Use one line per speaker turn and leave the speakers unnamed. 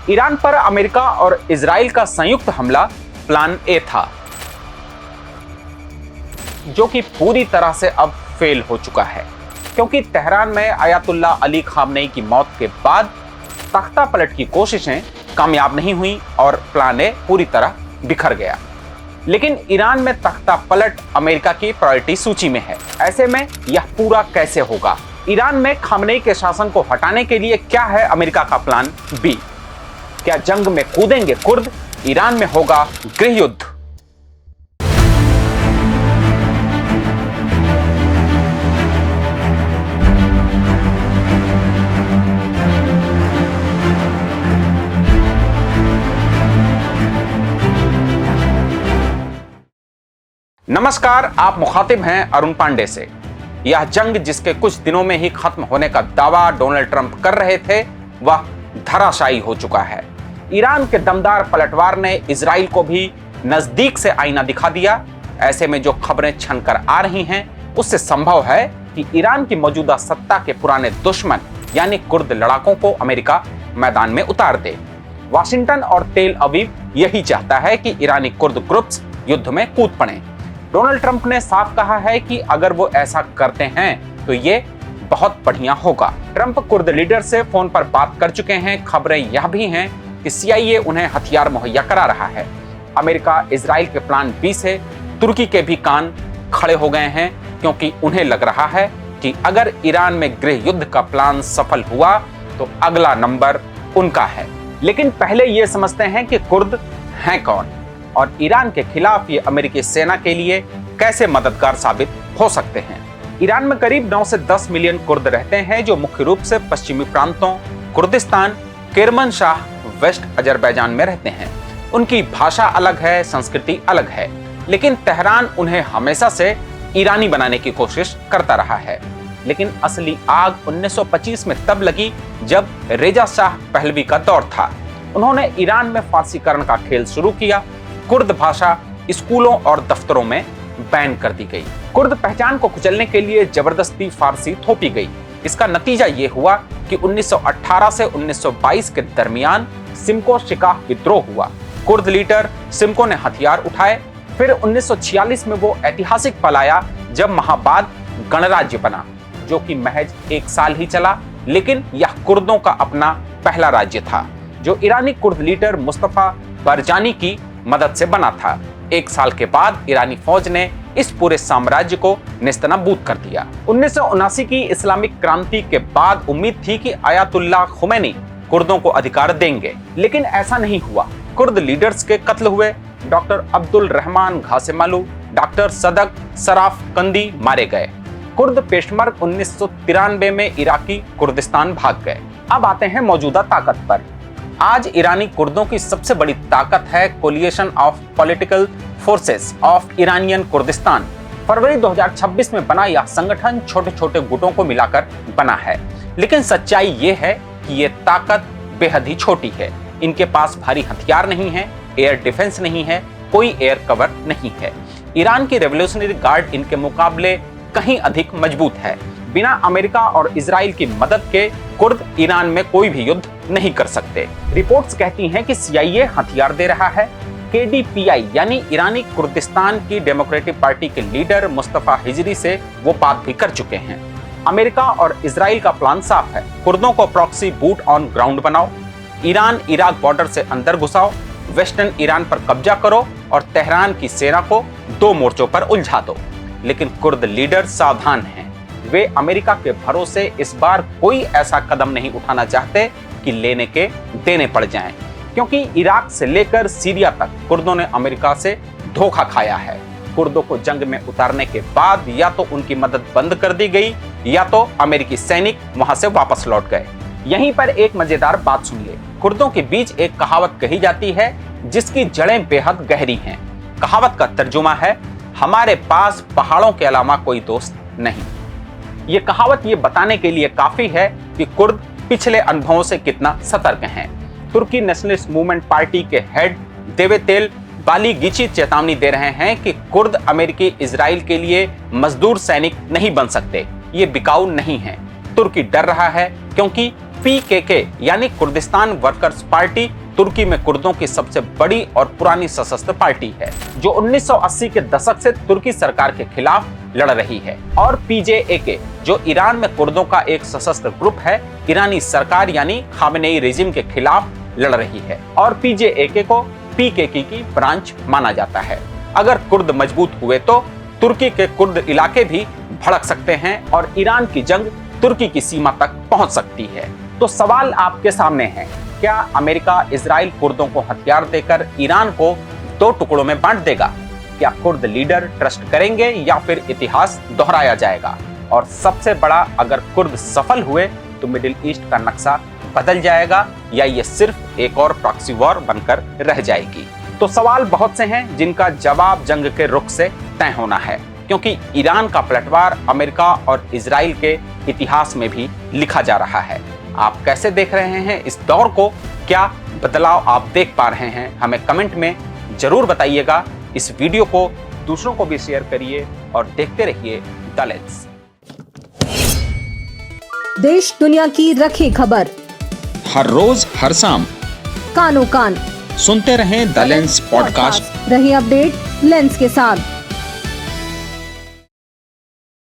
Iran पर America और Israel का संयुक्त हमला प्लान ए था, जो कि पूरी तरह से अब फेल हो चुका है, क्योंकि तेहरान में अयातुल्ला अली खामनेई की मौत के बाद तख्ता पलट की कोशिशें कामयाब नहीं हुई और प्लान ए पूरी तरह बिखर गया। लेकिन ईरान में तख्ता पलट अमेरिका की प्रायोरिटी सूची में है। ऐसे में यह पूरा कैसे होगा? ईरान में खामनेई के शासन को हटाने के लिए क्या है अमेरिका का प्लान बी? क्या जंग में कूदेंगे कुर्द? ईरान में होगा गृह युद्ध। नमस्कार, आप मुखातिब हैं अरुण पांडे से। यह जंग जिसके कुछ दिनों में ही खत्म होने का दावा डोनाल्ड ट्रंप कर रहे थे, वह धराशायी हो चुका है। ईरान के दमदार पलटवार ने इजराइल को भी नजदीक से आईना दिखा दिया। ऐसे में जो खबरें छनकर आ रही हैं, उससे संभव है कि ईरान की मौजूदा सत्ता के पुराने दुश्मन यानी कुर्द लड़ाकों को अमेरिका मैदान में उतार दे। वाशिंगटन और तेल अवीव यही चाहता है कि ईरानी कुर्द ग्रुप्स युद्ध में कूद पड़े। डोनाल्ड ट्रंप ने साफ कहा है कि अगर वो ऐसा करते हैं तो ये बहुत बढ़िया होगा। ट्रंप कुर्द लीडर से फोन पर बात कर चुके हैं। खबरें यह भी हैं कि CIA उन्हें हथियार मुहैया करा रहा है। अमेरिका इजराइल के प्लान बी से तुर्की के भी कान खड़े हो गए हैं, क्योंकि उन्हें लग रहा है कि अगर ईरान में गृह युद्ध का प्लान सफल हुआ तो अगला नंबर उनका है। लेकिन पहले ये समझते हैं कि कुर्द हैं कौन और ईरान के खिलाफ ये अमेरिकी सेना के लिए कैसे मददगार साबित हो सकते हैं। ईरान में करीब 9 से 10 मिलियन कुर्द रहते हैं, जो मुख्य रूप से पश्चिमी प्रांतों कुर्दिस्तान, किरमनशाह, वेस्ट अजरबैजान में रहते हैं। उनकी भाषा अलग है, संस्कृति अलग है, लेकिन तेहरान उन्हें हमेशा से ईरानी बनाने की कोशिश करता रहा है। लेकिन असली आग 1925 में तब लगी जब रेजा शाह पहलवी का दौर था। उन्होंने ईरान में फारसीकरण का खेल शुरू किया। कुर्द भाषा स्कूलों और दफ्तरों में बैन कर दी गई। कुर्द पहचान को कुचलने के लिए जबरदस्ती फारसी थोपी गई। इसका नतीजा ये हुआ कि 1918 से 1922 के दरमियान सिमको शिकाह विद्रोह हुआ। कुर्द लीडर सिमको ने हथियार उठाए। फिर 1946 में वो ऐतिहासिक पल आया जब माह बाद गणराज्य बना, जो कि महज 1 साल ही चला, लेकिन यह कुर्दों का अपना पहला राज्य था, जो ईरानी कुर्द लीडर मुस्तफा बरजानी की मदद से बना था। 1 साल के बाद ईरानी फौज ने इस पूरे साम्राज्य को नेस्तनाबूद कर दिया। 1979 की इस्लामिक क्रांति के बाद उम्मीद थी कि अयातुल्ला खुमैनी कुर्दों को अधिकार देंगे, लेकिन ऐसा नहीं हुआ। कुर्द लीडर्स के कत्ल हुए। डॉक्टर अब्दुल रहमान घासेमालू, डॉक्टर सदक सराफ कंदी मारे गए। कुर्द पेशमर्ग 1993 में इराकी कुर्दिस्तान भाग गए। अब आते हैं मौजूदा ताकत पर। आज ईरानी कुर्दों की सबसे बड़ी ताकत है coalition of political forces of Iranian Kurdistan. फरवरी 2026 में बना यह संगठन छोटे छोटे गुटों को मिलाकर बना है, लेकिन सच्चाई ये है कि ये ताकत बेहद ही छोटी है। इनके पास भारी हथियार नहीं है, एयर डिफेंस नहीं है, कोई एयर कवर नहीं है। ईरान की रेवोल्यूशनरी गार्ड इनके मुकाबले कहीं अधिक मजबूत है। बिना अमेरिका और इजराइल की मदद के कुर्द ईरान में कोई भी युद्ध नहीं कर सकते। रिपोर्ट्स कहती हैं कि CIA हथियार दे रहा है। KDPI यानी ईरानी कुर्दिस्तान की डेमोक्रेटिक पार्टी के लीडर मुस्तफा हिजरी से वो बात भी कर चुके हैं। अमेरिका और इजराइल का प्लान साफ है। कुर्दों को प्रॉक्सी बूट ऑन ग्राउंड बनाओ, ईरान इराक बॉर्डर से अंदर घुसाओ, वेस्टर्न ईरान पर कब्जा करो और तेहरान की सेना को 2 मोर्चों पर उलझा दो। लेकिन कुर्द लीडर सावधान हैं। वे अमेरिका के भरोसे इस बार कोई ऐसा कदम नहीं उठाना चाहते कि लेने के देने पड़ जाएं, क्योंकि इराक से लेकर सीरिया तक कुर्दों ने अमेरिका से धोखा खाया है। कुर्दों को जंग में उतारने के बाद या तो उनकी मदद बंद कर दी गई या तो अमेरिकी सैनिक वहां से वापस लौट गए। यहीं पर एक मजेदार बात सुनिए। कुर्दों के बीच एक कहावत कही जाती है जिसकी जड़ें बेहद गहरी हैं। कहावत का तर्जुमा है, हमारे पास पहाड़ों के अलावा कोई दोस्त नहीं। ये कहावत ये बताने के लिए काफी है कि कुर्द पिछले अनुभवों से कितना सतर्क हैं। तुर्की नेशनलिस्ट मूवमेंट पार्टी के हेड देवेतेल बालीगिची चेतावनी दे रहे हैं कि कुर्द अमेरिकी इजराइल के लिए मजदूर सैनिक नहीं बन सकते, ये बिकाऊ नहीं है। तुर्की डर रहा है क्योंकि पीकेके यानी कुर्दिस्तान वर्कर्स पार्टी तुर्की में कुर्दों की सबसे बड़ी और पुरानी सशस्त्र पार्टी है, जो 1980 के दशक से तुर्की सरकार के खिलाफ लड़ रही है। और पीजेएके जो ईरान में कुर्दों का एक सशस्त्र ग्रुप है, ईरानी सरकार यानी खामेनेई रेजिम के खिलाफ लड़ रही है। और पीजेएके को पीकेके की ब्रांच माना जाता है। अगर कुर्द मजबूत हुए तो तुर्की के कुर्द इलाके भी भड़क सकते हैं और ईरान की जंग तुर्की की सीमा तक पहुंच सकती है। तो सवाल आपके सामने है, क्या अमेरिका इजराइल कुर्दों को हथियार देकर ईरान को 2 टुकड़ों में बांट देगा? क्या कुर्द लीडर ट्रस्ट करेंगे या फिर इतिहास दोहराया जाएगा? और सबसे बड़ा, अगर कुर्द सफल हुए तो मिडिल ईस्ट का नक्शा बदल जाएगा या ये सिर्फ एक और प्रॉक्सी वॉर बनकर रह जाएगी? तो सवाल बहुत से हैं जिनका जवाब जंग के रुख से तय होना है, क्योंकि ईरान का पलटवार अमेरिका और इजराइल के इतिहास में भी लिखा जा रहा है। आप कैसे देख रहे हैं इस दौर को? क्या बदलाव आप देख पा रहे हैं? हमें कमेंट में जरूर बताइएगा। इस वीडियो को दूसरों को भी शेयर करिए और देखते रहिए द लेंस।
देश दुनिया की रखी खबर
हर रोज हर शाम
कानो कान
सुनते रहें द लेंस पॉडकास्ट।
रही अपडेट लेंस के साथ।